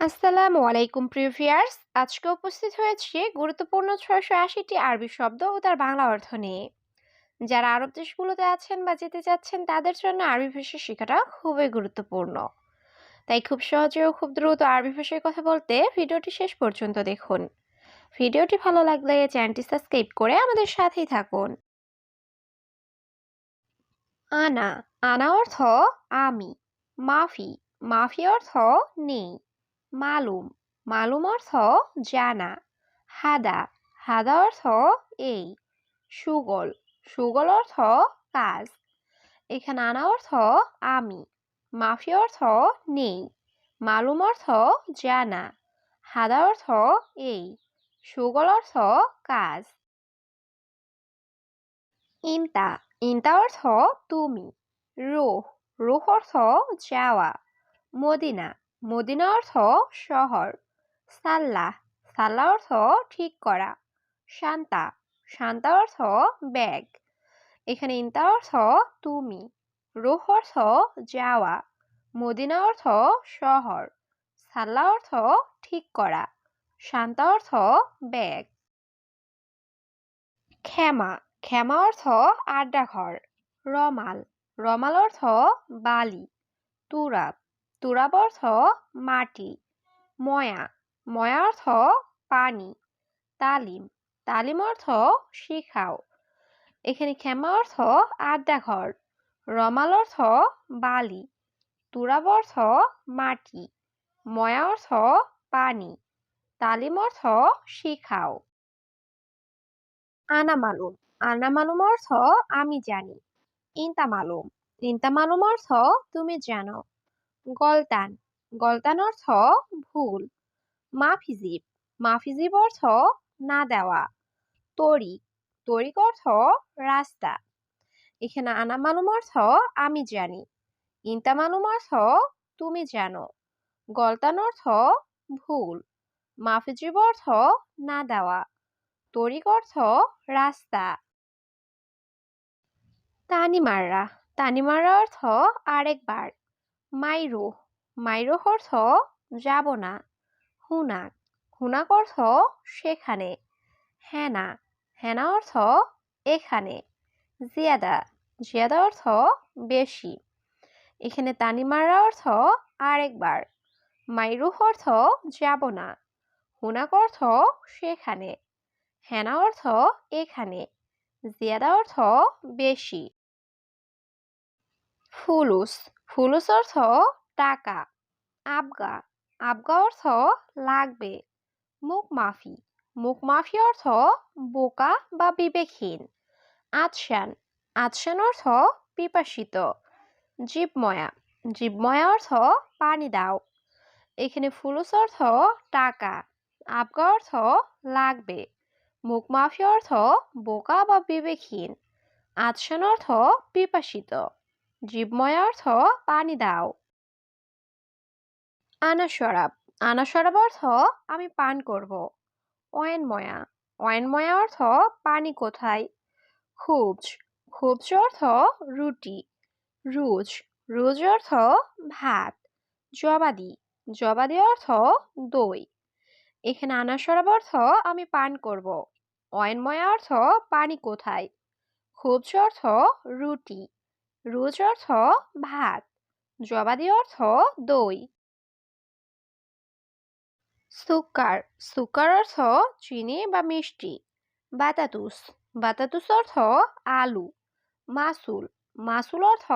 আসসালামু আলাইকুম প্রিয় ভিউয়ার্স। আজকে উপস্থিত হয়েছি গুরুত্বপূর্ণ ৬৮০টি আরবি শব্দ ও তার বাংলা অর্থ নিয়ে। যারা আরব দেশগুলোতে আছেন বা যেতে চাচ্ছেন তাদের জন্য আরবি ভাষা শেখাটা খুবই গুরুত্বপূর্ণ। তাই খুব সহজে ও খুব দ্রুত আরবি ভাষায় কথা বলতে ভিডিওটি শেষ পর্যন্ত দেখুন। ভিডিওটি ভালো লাগলে চ্যানেলটি সাবস্ক্রাইব করে আমাদের সাথেই থাকুন। আনা, আনা অর্থ আমি। মাফি, মাফি অর্থ নেই। মালুম, মালুম অর্থ জানা। হাদা, হাদা অর্থ এই। সুগল, সুগল অর্থ কাজ। এখানে আনা অর্থ আমি। মাফি অর্থ নেই। মালুম অর্থ জানা। হাদা অর্থ এই। সুগল অর্থ কাজ। ইনতা, ইনতা অর্থ তুমি। রুহ, রুহ অর্থ যাওয়া। মদিনা, মদিনা অর্থ শহর। সাল্লাহ, সাল্লাহ অর্থ ঠিক করা। শান্তা, শান্তা অর্থ ব্যাগ। এখানে ইনতা অর্থ তুমি। রুহ অর্থ যাওয়া। মদিনা অর্থ শহর। সাল্লাহ অর্থ ঠিক করা। শান্তা অর্থ ব্যাগ। ক্ষমা, ক্ষমা অর্থ আড্ডাঘর। রমাল, রমাল অর্থ বালি। তুরাব, তুরাব অর্থ মাটি। ময়া, ময়া অর্থ পানি। তালিম, তালিম অর্থ শিখাও। এখানে ক্ষমা অর্থ আড্ডাঘর। রমাল অর্থ বালি। তুরাব অর্থ মাটি। ময়া অর্থ পানি। তালিম অর্থ শিখাও। আনা মালুম, আনা মালুম অর্থ আমি জানি। ইনতা মালুম, ইনতা মালুম অর্থ তুমি জানো। গলতান, গলতান অর্থ ভুল। মাফিজিব, মাফিজিব অর্থ না দেওয়া। তরিক, তরিক অর্থ রাস্তা। এখানে আনা মালুম অর্থ আমি জানি। ইনতা মালুম অর্থ তুমি জানো। গলতান অর্থ ভুল। মাফিজিব অর্থ না দেওয়া। তরিক অর্থ রাস্তা। তানিমাররা, তানিমাররা অর্থ আরেকবার। মাইরুহ, মাইরুহ অর্থ যাব না। হুনাক, হুনাক অর্থ সেখানে। হেনা, হেনা অর্থ এখানে। জিয়াদা, জিয়াদা অর্থ বেশি। এখানে তানিমাররা অর্থ আরেকবার। মাইরুহ অর্থ যাব না। হুনাক অর্থ সেখানে। হেনা অর্থ এখানে। জিয়াদা অর্থ বেশি। ফুলুস, ফুলুস অর্থ টাকা। আবগা, আবগা অর্থ লাগবে। মুখ মাফি, মুখ মাফি অর্থ বোকা বা বিবেকহীন। আতশান, আতশান অর্থ পিপাসিত। জীবময়া, জীবময়া অর্থ পানি দাও। এখানে ফুলুস অর্থ টাকা। আবগা অর্থ লাগবে। মুখ মাফি অর্থ বোকা বা বিবেকহীন। আতশান অর্থ পিপাসিত। জীবময়া অর্থ পানি দাও। আনা শরাব, আনা শরাব অর্থ আমি পান করব। অয়েনময়া, অয়েনময়া অর্থ পানি কোথায়। খুবজ, খুবজ অর্থ রুটি। রুজ, রুজ অর্থ ভাত। জবাদি, জবাদি অর্থ দই। এখানে আনা শরাব অর্থ আমি পান করব। অয়েনময়া অর্থ পানি কোথায়। খুবজ অর্থ রুটি। রুজ অর্থ ভাত। জবাদি অর্থ দই। সুকার, সুকার অর্থ চিনি বা মিষ্টি। বাতাতুস, বাতাতুস অর্থ আলু। মাসুল, মাসুল অর্থ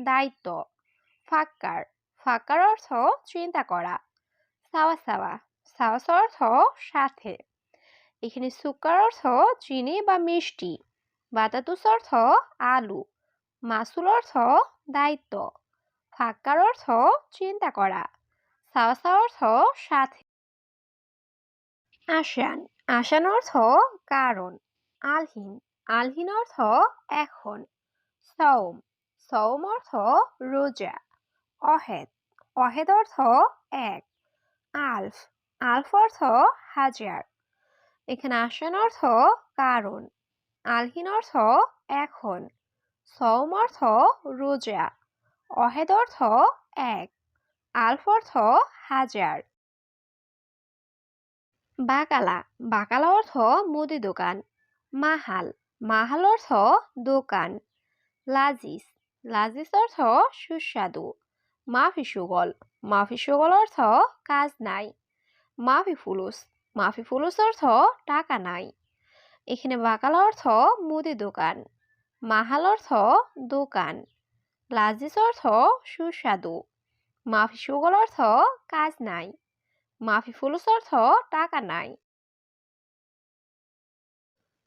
দায়িত্ব। ফাক্কার, ফাক্কার অর্থ চিন্তা করা। সাওয়া সাওয়া, সাওয়া সাওয়া অর্থ সাথে। এখানে সুকার অর্থ চিনি বা মিষ্টি। বাতাতুস অর্থ আলু। মাসুল অর্থ দায়িত্ব। ফাক্কার অর্থ চিন্তা করা। সাওয়া সাওয়া অর্থ সাথে। আসান, আসান অর্থ কারণ। আলহিন, আলহিন অর্থ এখন। সওম, সওম অর্থ রোজা। অহেদ, অহেদ অর্থ এক। আলফ, আলফ অর্থ হাজার। এখানে আসান অর্থ কারণ। আলহিন অর্থ এখন। সওম অর্থ রোজা। অহেদ অর্থ এক। আলফ অর্থ হাজার। বাকালা, বাকালা অর্থ মুদি দোকান। মাহাল, মাহাল অর্থ দোকান। লাজিজ, লাজিজ অর্থ সুস্বাদু। মাফি সুগল, মাফি সুগল অর্থ কাজ নাই। মাফি ফুলুস, মাফি ফুলুস অর্থ টাকা নাই। এখানে বাকালা অর্থ মুদি দোকান, মাহাল অর্থ দোকান, লাজিজ অর্থ সুস্বাদু, মাফি সুগল অর্থ কাজ নাই, মাফি ফুলুস অর্থ টাকা নাই।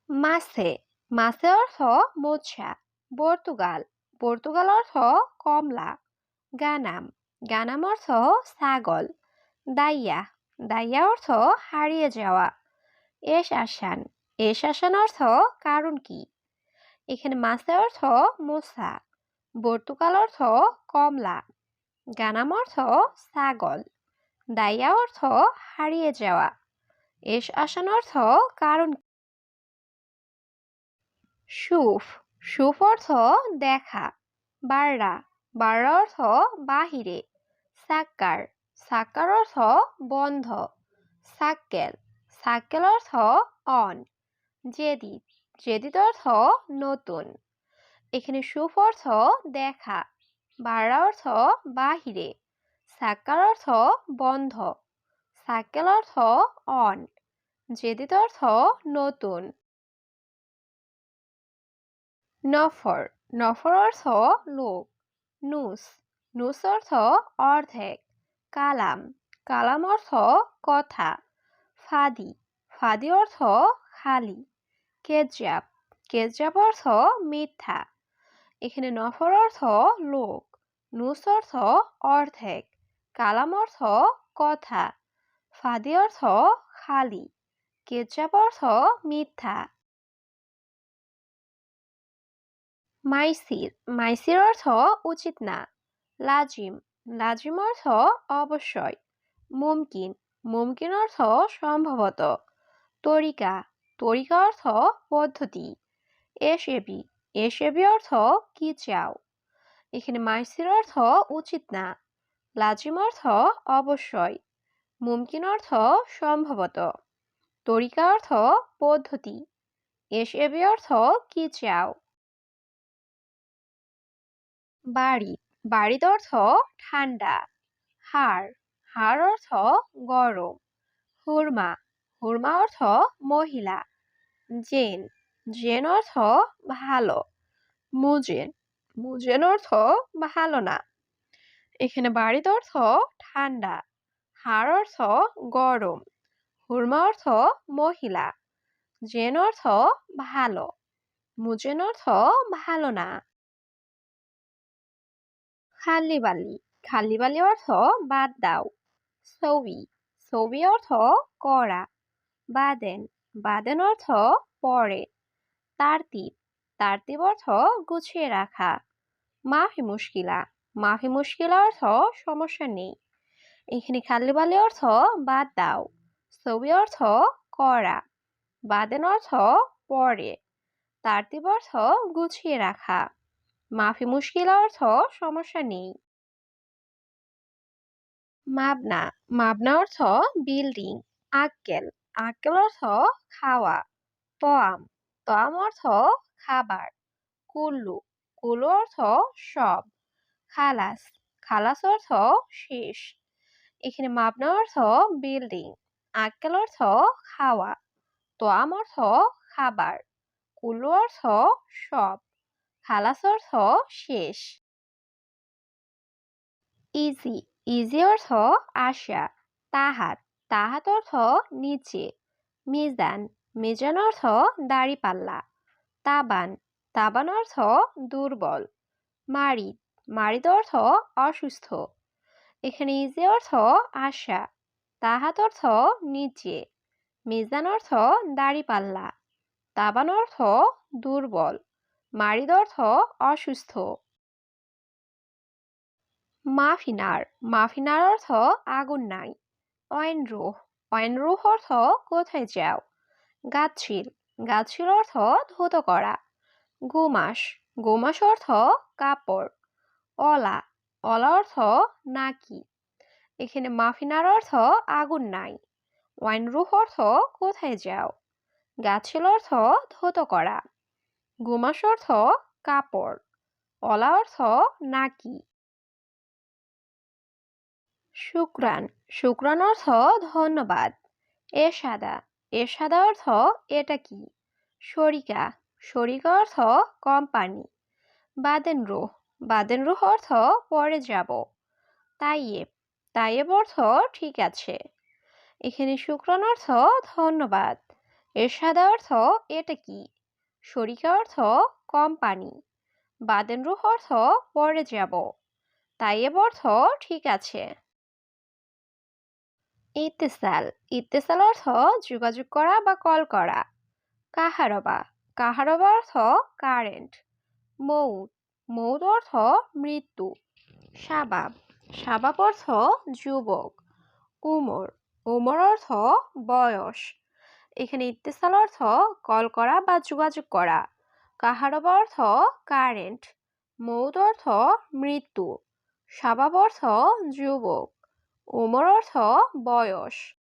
মাছে, মাছে অর্থ মোচা। পর্তুগাল, পর্তুগাল অর্থ কমলা। গানাম, গানাম অর্থ ছাগল। দাইয়া, দাইয়া অর্থ হারিয়ে যাওয়া। এস আসান, এস আসান অর্থ কারণ কি। এখানে মাছে অর্থ মোসা, পর্তুগাল অর্থ কমলা, গানাম অর্থ ছাগল, দাইয়া অর্থ হারিয়ে যাওয়া, এস আসান অর্থ কারণ। সুফ, সুফ অর্থ দেখা। বাররা, বাররা অর্থ বাহিরে। সাক্কার, সাক্কার অর্থ বন্ধ। সাক্কেল, সাক্কেল অর্থ অন। জেদিদ, জেদিদ অর্থ নতুন। এখানে সুফ অর্থ দেখা, বাররা অর্থ বাহিরে, সাক্কার অর্থ বন্ধ, সাক্কেল অর্থ অন, জেদিদ অর্থ নতুন। নফর, নফর অর্থ লোক। নুস, নুস অর্থ অর্ধেক। কালাম, কালাম অর্থ কথা। ফাদি, ফাদি অর্থ খালি। কেজাব, কেজাব অর্থ মিথ্যা। এখানে নফর অর্থ লোক, নুস অর্থ অর্ধেক, কালাম অর্থ কথা, ফাদি অর্থ খালি, কেজাব অর্থ মিথ্যা। মাইসির, মাইসির অর্থ উচিত না। লাজিম, লাজিম অর্থ অবশ্যই। মুমকিন, মুমকিন অর্থ সম্ভবত। তরিকা, তরিকা অর্থ পদ্ধতি। এসেবি, এসেবি অর্থ কি চাও। এখানে মাইসির অর্থ উচিত না, লাজিম অর্থ অবশ্যই, মুমকিন অর্থ সম্ভবত, তরিকা অর্থ পদ্ধতি, এসেবি অর্থ কি চাও। বাড়ি, বাড়ির অর্থ ঠান্ডা। হাড়, হাড় অর্থ গরম। হুরমা, হুরমা অর্থ মহিলা। জেন, জেন অর্থ ভালো। মুজেন, মুজেন অর্থ ভালো না। এখানে বাড়ির অর্থ ঠান্ডা, হাড় অর্থ গরম, হুরমা অর্থ মহিলা, জেন অর্থ ভালো, মুজেন অর্থ ভালো না। খাল্লিবালি, খাল্লিবালি অর্থ বাদ দাও। ছবি, ছবি অর্থ করা। বাদেন, বাদেন অর্থ পরে। তারতিব, তারতিব অর্থ গুছিয়ে রাখা। মাফি মুশকিলা, মাফি মুশকিলা অর্থ সমস্যা নেই। এখানে খাল্লিবালি অর্থ বাদ দাও, ছবি অর্থ করা, বাদেন অর্থ পরে, তারতিব অর্থ গুছিয়ে রাখা, মাফি মুশকিলা অর্থ সমস্যা নেই। মাবনা, মাবনা অর্থ বিল্ডিং। আক্কেল, আক্কেল অর্থ খাওয়া। তোয়াম, তোয়াম অর্থ খাবার। কুল্লু, কুল্লু অর্থ সব। খালাস, খালাস অর্থ শেষ। এখানে মাবনা অর্থ বিল্ডিং, আক্কেল অর্থ খাওয়া, তোয়াম অর্থ খাবার, কুল্লু অর্থ সব, খালাস অর্থ শেষ। ইজি, ইজি অর্থ আশা। তাহাত, তাহাত অর্থ নিচে। মিজান, মিজান অর্থ দাড়িপাল্লা। তাবান, তাবান অর্থ দুর্বল। মারিদ, মারিদ অর্থ অসুস্থ। এখানে ইজি অর্থ আশা, তাহাত অর্থ নিচে, মিজান অর্থ দাড়িপাল্লা, তাবান অর্থ দুর্বল, মারিদ অর্থ অসুস্থ। মাফিনার, মাফিনার অর্থ আগুন নাই। অয়েনরুহ, অয়েনরুহ অর্থ কোথায় যাও। গাচ্ছিল, গাচ্ছিল অর্থ ধুত করা। গুমাস, গুমাস অর্থ কাপড়। অলা, অলা অর্থ নাকি। এখানে মাফিনার অর্থ আগুন নাই, ওয়াইনরুহ অর্থ কোথায় যাও। গাছিল অর্থ ধৌত করা। গুমাস অর্থ কাপড়। অলা অর্থ নাকি। শুক্রান, শুক্রান অর্থ ধন্যবাদ। এরশাদা, এরশাদা অর্থ এটা কি। শরিকা, শরিকা অর্থ কোম্পানি। বাদেনরুহ, বাদেনরুহ অর্থ পরে যাব। তাইয়েব, তাইয়েব অর্থ ঠিক আছে। এখানে শুক্রান অর্থ ধন্যবাদ। এরশাদা অর্থ এটা কি। শরিকা অর্থ কোম্পানি। বাদেনরুহ অর্থ পরে যাব। তাইয়েব অর্থ ঠিক আছে। ইত্তেসাল, ইত্তেসাল অর্থ যোগাযোগ করা বা কল করা। কাহারবা, কাহারবা অর্থ কারেন্ট। মৌত, মৌত অর্থ মৃত্যু। শাবাব, শাবাব অর্থ যুবক। উমর, উমর অর্থ বয়স। এখানে ইত্তেসাল অর্থ কল করা বা যোগাযোগ করা। কাহারবা অর্থ কারেন্ট। মৌত অর্থ মৃত্যু। শাবাব অর্থ যুবক। উমর অর্থ বয়স।